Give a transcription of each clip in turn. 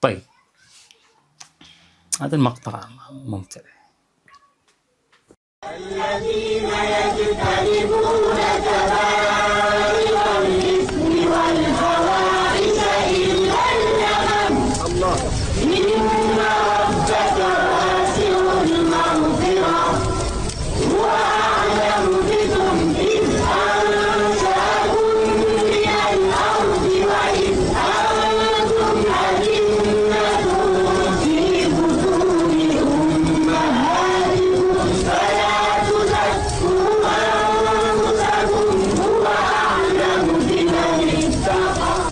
طيب، هذا المقطع ممتع. الذين يجتنبون كبائر الإثم والفواحش إلا اللمم إن ربك واسع المغفرة هو أعلم بكم إذ أنشأكم من الأرض وإذ أنتم أجنة في بطون أمهاتكم فلا تزكوا أنفسكم هو أعلم بمن اتقى.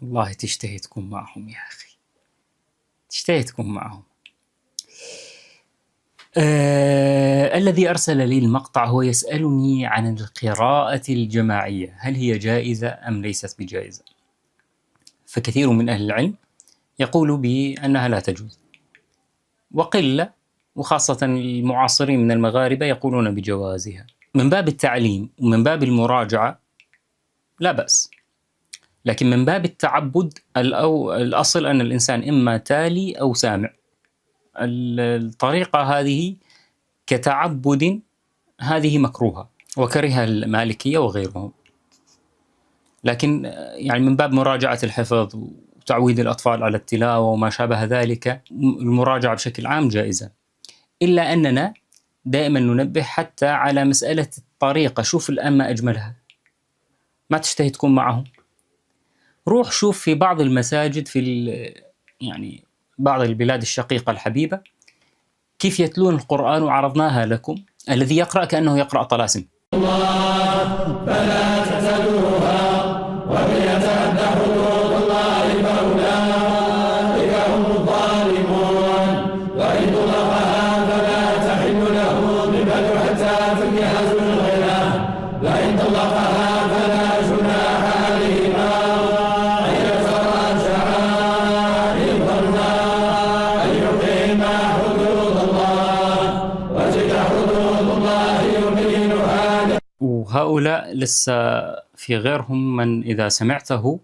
والله تشتهي تكون معهم يا أخي، تشتهي تكون معهم. الذي أرسل لي المقطع هو يسألني عن القراءة الجماعية، هل هي جائزة أم ليست بجائزة؟ فكثير من أهل العلم يقول بأنها لا تجوز، وقلة وخاصة المعاصرين من المغاربة يقولون بجوازها. من باب التعليم ومن باب المراجعة لا بأس، لكن من باب التعبد الأصل أن الإنسان إما تالي أو سامع. الطريقة هذه كتعبد هذه مكروهة، وكرهها المالكية وغيرهم. لكن يعني من باب مراجعة الحفظ وتعويد الأطفال على التلاوة وما شابه ذلك، المراجعة بشكل عام جائزة. إلا أننا دائما ننبه حتى على مسألة الطريقة. شوف الآن ما أجملها، ما تشتهي تكون معهم؟ روح شوف في بعض المساجد في يعني بعض البلاد الشقيقة الحبيبة كيف يتلون القرآن، وعرضناها لكم. الذي يقرأ كأنه يقرأ طلاسم. الله فلا تزلوها ومن يتعدى حدود الله فأولئك هم الظالمون، وإن طلقها فلا تحل له من بعد حتى تنكح زوجها، وإن طلقها فلا جناح عليهما أن يتراجعا إن ظنا أن يقيما حدود الله، وتلك حدود الله يبينها. وهؤلاء لسه في غيرهم من إذا سمعته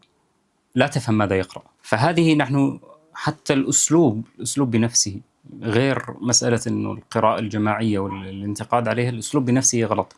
لا تفهم ماذا يقرأ. فهذه نحن حتى الأسلوب بنفسه غير مسألة إنه القراءة الجماعية والانتقاد عليها، الأسلوب بنفسه غلط.